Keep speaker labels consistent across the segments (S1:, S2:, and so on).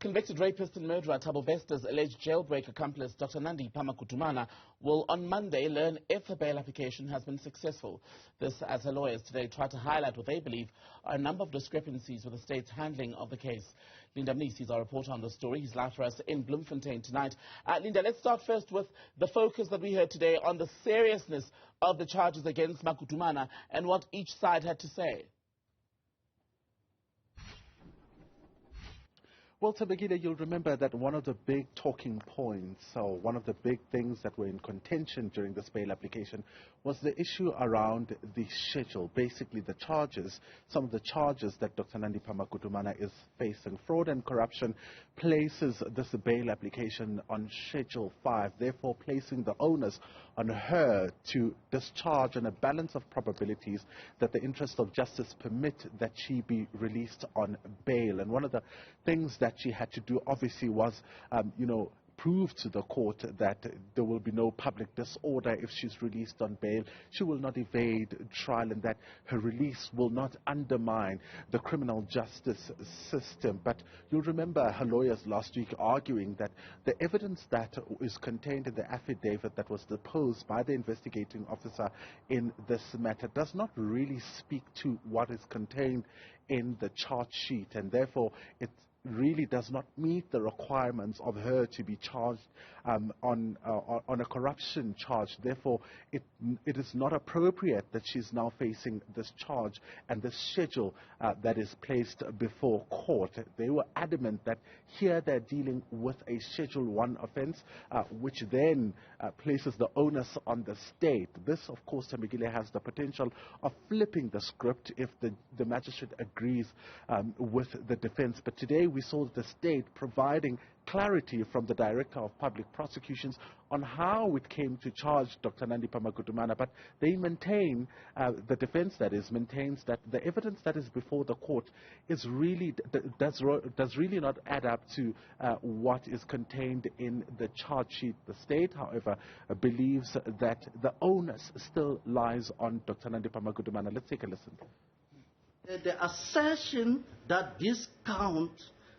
S1: Convicted rapist and murderer Thabo Bester's alleged jailbreak accomplice Dr. Nandipha Magudumana will on Monday learn if her bail application has been successful. This as her lawyers today try to highlight what they believe are a number of discrepancies with the state's handling of the case. Linda Mnisi is our reporter on the story. He's live for us in Bloemfontein tonight. Linda, let's start first with the focus that we heard today on the seriousness of the charges against Magudumana and what each side had to say.
S2: Well, Tabagile, you'll remember that one of the big talking points, or one of the big things that were in contention during this bail application, was the issue around the schedule, basically the charges, some of the charges that Dr. Nandipha Magudumana is facing. Fraud and corruption places this bail application on Schedule 5, therefore placing the onus on her to discharge on a balance of probabilities that the interests of justice permit that she be released on bail. And one of the things that she had to do obviously was, prove to the court that there will be no public disorder if she's released on bail. She will not evade trial and that her release will not undermine the criminal justice system. But you'll remember her lawyers last week arguing that the evidence that is contained in the affidavit that was deposed by the investigating officer in this matter does not really speak to what is contained in the charge sheet, and therefore it really does not meet the requirements of her to be charged on a corruption charge. Therefore, it is not appropriate that she's now facing this charge and this schedule that is placed before court. They were adamant that here they're dealing with a Schedule 1 offense, which then places the onus on the state. This, of course, Tamigile, has the potential of flipping the script if the magistrate agrees with the defense. But today we saw the state providing clarity from the Director of Public Prosecutions on how it came to charge Dr. Nandipha Magudumana, but they maintain, the defense that is, maintains that the evidence that is before the court is really, does really not add up to what is contained in the charge sheet. The state, however, believes that the onus still lies on Dr. Nandipha Magudumana. Let's take a listen.
S3: The assertion that this count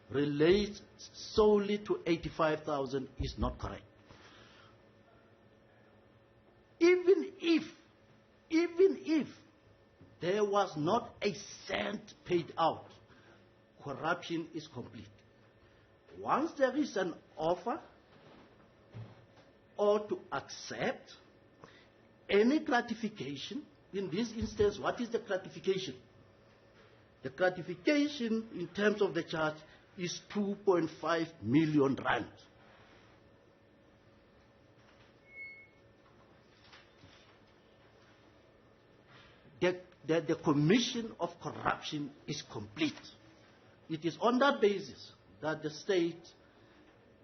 S3: relates solely to 85,000 is not correct. Even if there was not a cent paid out, corruption is complete. Once there is an offer or to accept any gratification, in this instance, what is the gratification? The gratification in terms of the charge is 2.5 million rand. The commission of corruption is complete. It is on that basis that the state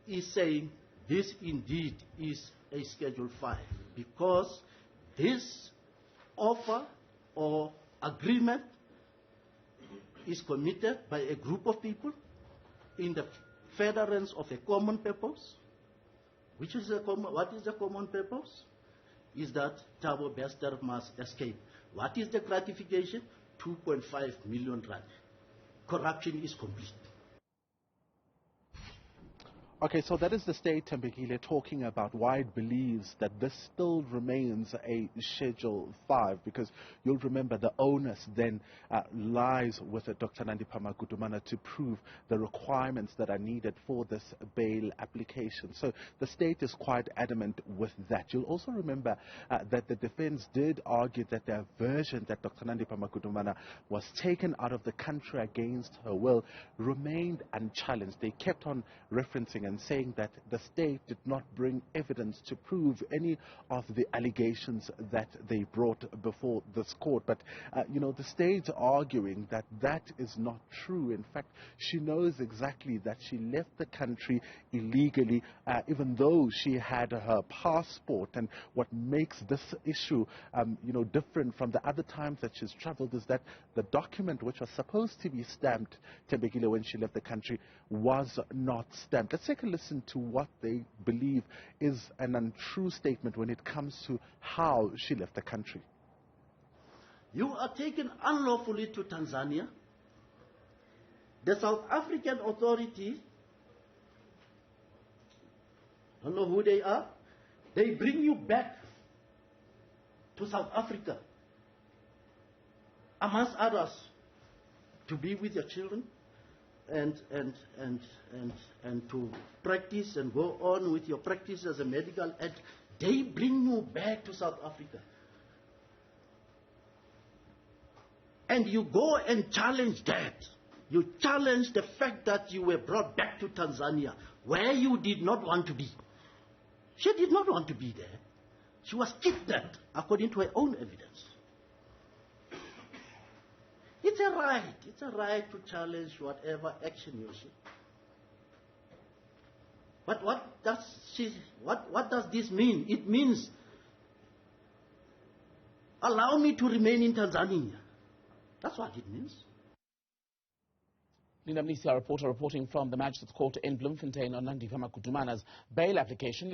S3: is saying this indeed is a Schedule 5, because this offer or agreement is committed by a group of people in the furtherance of a common purpose. What is the common purpose? Is that Thabo Bester must escape. What is the gratification? 2.5 million rand. Corruption is complete.
S2: Okay, so that is the state, Tembekile, talking about why it believes that this still remains a Schedule 5, because you'll remember the onus then lies with Dr. Nandipha Magudumana to prove the requirements that are needed for this bail application. So the state is quite adamant with that. You'll also remember that the defense did argue that the version that Dr. Nandipha Magudumana was taken out of the country against her will remained unchallenged. They kept on referencing and saying that the state did not bring evidence to prove any of the allegations that they brought before this court. But, the state's arguing that that is not true. In fact, she knows exactly that she left the country illegally, even though she had her passport. And what makes this issue, different from the other times that she's traveled is that the document which was supposed to be stamped, Tembekile, when she left the country, was not stamped. Let's take a listen to what they believe is an untrue statement when it comes to how she left the country.
S3: You are taken unlawfully to Tanzania. The South African authority don't know who they are. They bring you back to South Africa, amongst others, to be with your children and to practice and go on with your practice as a medical aid. They bring you back to South Africa. And you go and challenge that. You challenge the fact that you were brought back to Tanzania, where you did not want to be. She did not want to be there. She was kidnapped, according to her own evidence. It's a right. It's a right to challenge whatever action you see. But what does this mean? It means, allow me to remain in Tanzania. That's what it means.
S1: Mnisi, our reporter, reporting from the Magistrates Court in Bloemfontein on Nandipha Magudumana's bail application.